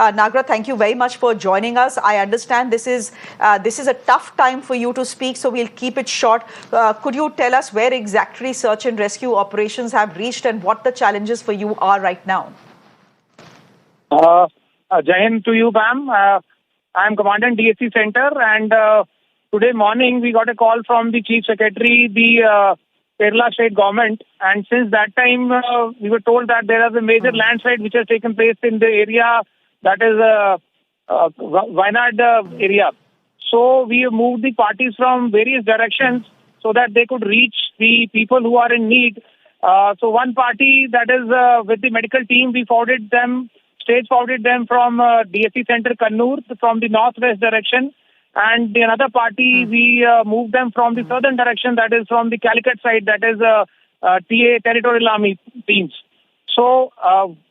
Nagra, thank you very much for joining us. I understand this is a tough time for you to speak, so we'll keep it short. Could you tell us where exactly search and rescue operations have reached and what the challenges for you are right now? Jai Hind to you, ma'am. I'm Commandant DSC Center, and today morning we got a call from the Chief Secretary, the Kerala State Government, and since that time we were told that there is a major landslide which has taken place in the area that is Wayanad area. So we have moved the parties from various directions so that they could reach the people who are in need. So one party that is with the medical team, we stage forwarded them from DSC Center Kannur from the northwest direction. And the another party, we moved them from the southern direction, that is from the Calicut side, that is TA Territorial Army teams. So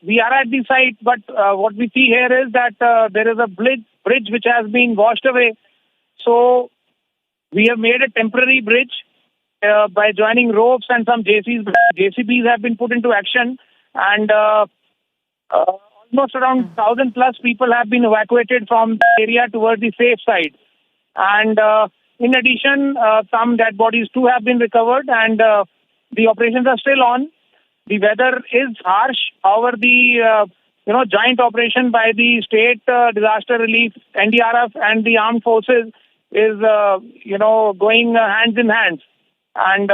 we are at the site, but what we see here is that there is a bridge which has been washed away. So we have made a temporary bridge by joining ropes and some JCBs have been put into action, and almost around 1,000 plus people have been evacuated from the area towards the safe side. And in addition, some dead bodies too have been recovered, and the operations are still on. The weather is harsh. However, the joint operation by the state disaster relief, NDRF, and the armed forces is going hands in hands. And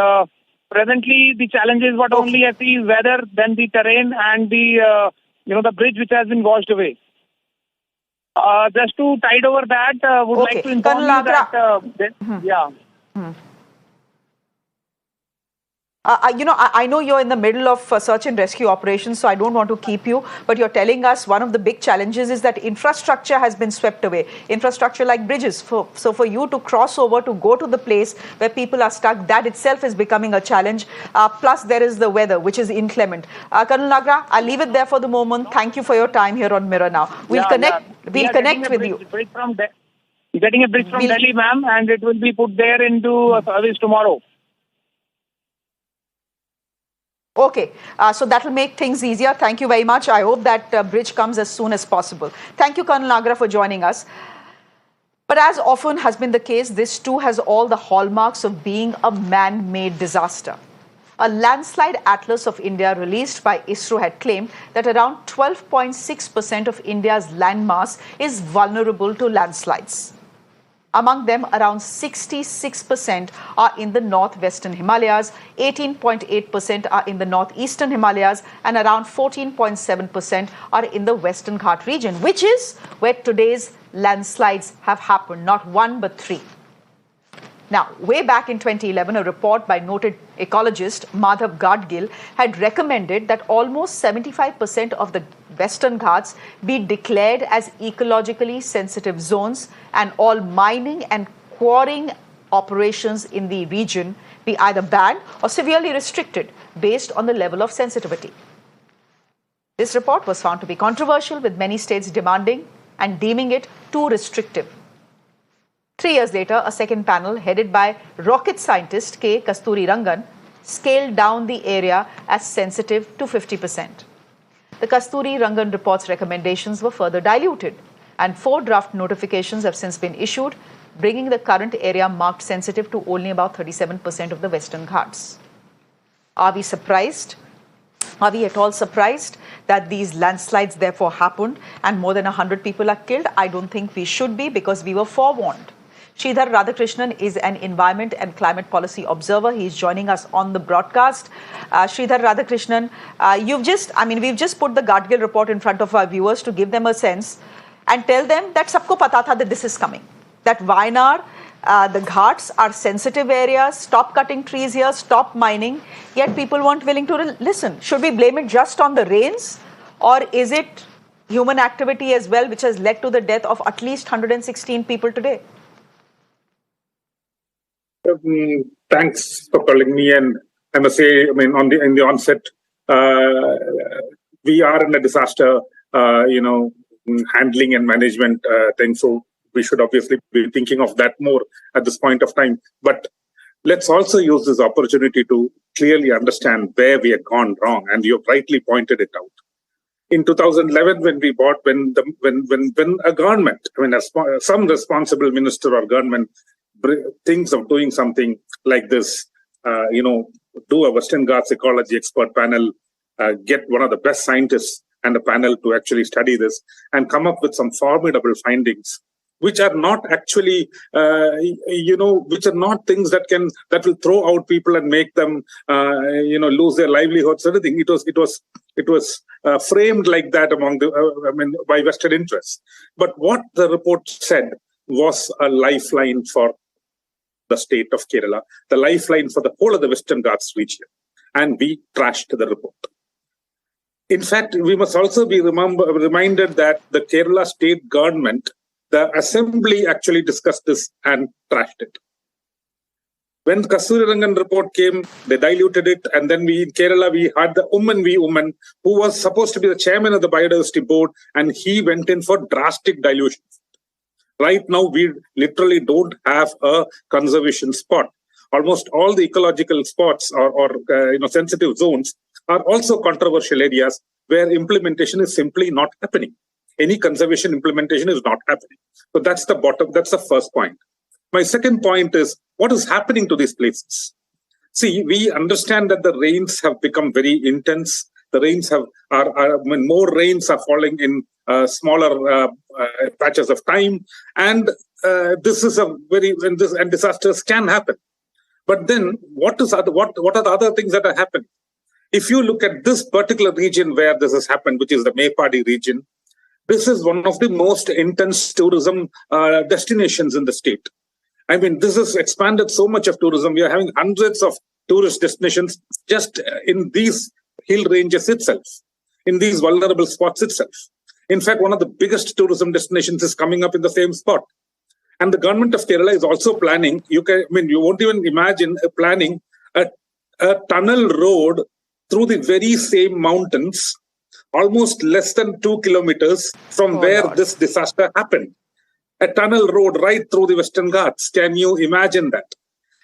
presently, the challenge is what only I see is weather, then the terrain, and the bridge which has been washed away. Just to tide over that, would like to inform you that, I know you're in the middle of search and rescue operations, so I don't want to keep you, but you're telling us one of the big challenges is that infrastructure has been swept away. Infrastructure like bridges. So for you to cross over, to go to the place where people are stuck, that itself is becoming a challenge. Plus, there is the weather, which is inclement. Colonel Nagra, I'll leave it there for the moment. Thank you for your time here on Mirror Now. We'll connect with you. Getting a bridge from Delhi, ma'am, and it will be put there into service tomorrow. Okay, so that will make things easier. Thank you very much. I hope that bridge comes as soon as possible. Thank you, Colonel Nagra, for joining us. But as often has been the case, this too has all the hallmarks of being a man-made disaster. A landslide atlas of India released by ISRO had claimed that around 12.6% of India's landmass is vulnerable to landslides. Among them, around 66% are in the northwestern Himalayas, 18.8% are in the northeastern Himalayas, and around 14.7% are in the Western Ghat region, which is where today's landslides have happened, not one but three. Now, way back in 2011, a report by noted ecologist Madhav Gadgil had recommended that almost 75% of the Western Ghats be declared as ecologically sensitive zones, and all mining and quarrying operations in the region be either banned or severely restricted based on the level of sensitivity. This report was found to be controversial, with many states demanding and deeming it too restrictive. 3 years later, a second panel headed by rocket scientist K. Kasturi Rangan scaled down the area as sensitive to 50%. The Kasturi Rangan report's recommendations were further diluted, and 4 draft notifications have since been issued, bringing the current area marked sensitive to only about 37% of the Western Ghats. Are we surprised? Are we at all surprised that these landslides therefore happened and more than 100 people are killed? I don't think we should be, because we were forewarned. Sridhar Radhakrishnan is an environment and climate policy observer. He's joining us on the broadcast. Sridhar Radhakrishnan, we've just put the Gadgil report in front of our viewers to give them a sense and tell them that sabko pata tha that this is coming. That Wayanad, the Ghats are sensitive areas, stop cutting trees here, stop mining, yet people weren't willing to listen. Should we blame it just on the rains, or is it human activity as well which has led to the death of at least 116 people today? Thanks for calling me, and I must say, in the onset, we are in a disaster, handling and management thing. So we should obviously be thinking of that more at this point of time. But let's also use this opportunity to clearly understand where we have gone wrong, and you've rightly pointed it out. in 2011 when a government, some responsible minister or government thinks of doing something like this, do a Western Ghats ecology expert panel, get one of the best scientists and a panel to actually study this and come up with some formidable findings, which are not actually, which are not things that will throw out people and make them, lose their livelihoods. Everything. It was framed like that by vested interests. But what the report said was a lifeline for the state of Kerala, the lifeline for the whole of the Western Ghats region, and we trashed the report. In fact, we must also be reminded that the Kerala state government, the assembly actually discussed this and trashed it. When Kasturi Rangan report came, they diluted it, and then in Kerala we had the Woman, who was supposed to be the chairman of the biodiversity board, and he went in for drastic dilution. Right now, we literally don't have a conservation spot. Almost all the ecological spots or sensitive zones are also controversial areas where implementation is simply not happening. Any conservation implementation is not happening. So that's the first point. My second point is, what is happening to these places? See, we understand that the rains have become very intense. The rains more rains are falling in smaller patches of time, and this is and disasters can happen. But then, what are the other things that are happening? If you look at this particular region where this has happened, which is the Mepadi region, this is one of the most intense tourism destinations in the state. This has expanded so much of tourism. We are having hundreds of tourist destinations just in these hill ranges itself, in these vulnerable spots itself. In fact, one of the biggest tourism destinations is coming up in the same spot. And the government of Kerala is also planning, you won't even imagine planning a tunnel road through the very same mountains, almost less than 2 kilometers from where this disaster happened. A tunnel road right through the Western Ghats. Can you imagine that?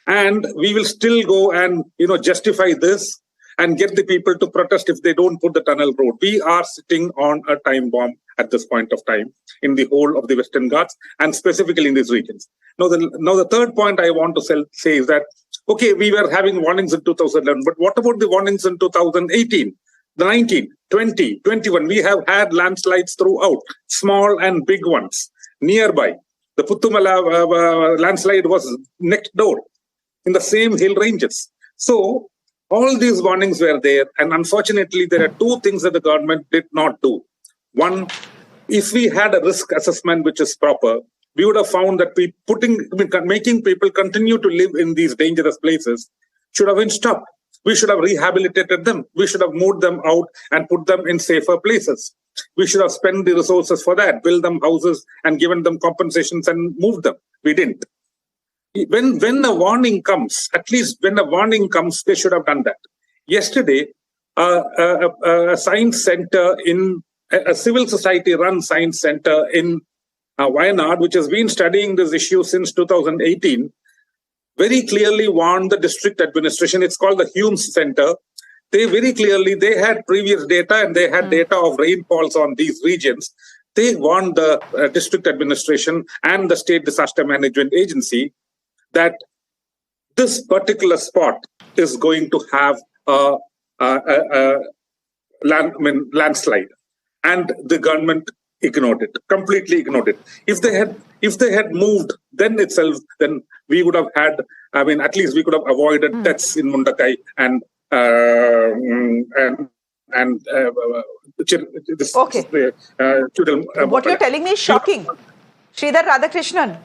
And we will still go and, justify this and get the people to protest if they don't put the tunnel road. We are sitting on a time bomb at this point of time in the whole of the Western Ghats and specifically in these regions. Now, the third point I want to say is that, okay, we were having warnings in 2011, but what about the warnings in 2018, 19, 20, 21? We have had landslides throughout, small and big ones. Nearby, the Puttumala landslide was next door in the same hill ranges. So all these warnings were there, and unfortunately, there are two things that the government did not do. One, if we had a risk assessment which is proper, we would have found that making people continue to live in these dangerous places should have been stopped. We should have rehabilitated them. We should have moved them out and put them in safer places. We should have spent the resources for that, build them houses and given them compensations and moved them. We didn't. When a warning comes, at least when a warning comes, they should have done that. Yesterday, a science center a civil society-run science center in Wayanad, which has been studying this issue since 2018, very clearly warned the district administration. It's called the Humes Center. They had previous data and they had data of rainfalls on these regions. They warned the district administration and the state disaster management agency that this particular spot is going to have a landslide. And the government completely ignored it. If they had moved then we would have had, at least we could have avoided deaths in Mundakai and what you're telling me is shocking. Sridhar Radhakrishnan,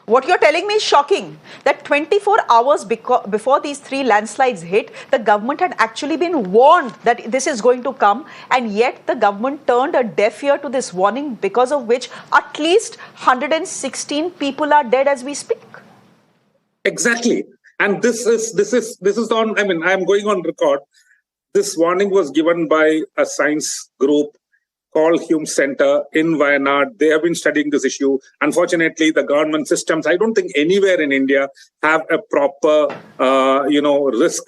what you're telling me is shocking. That 24 hours before these 3 landslides hit, the government had actually been warned that this is going to come, and yet the government turned a deaf ear to this warning, because of which at least 116 people are dead as we speak. Exactly. And this is on, I'm going on record. This warning was given by a science group called Hume Center in Wayanad. They have been studying this issue. Unfortunately, the government systems, I don't think anywhere in India have a proper, risk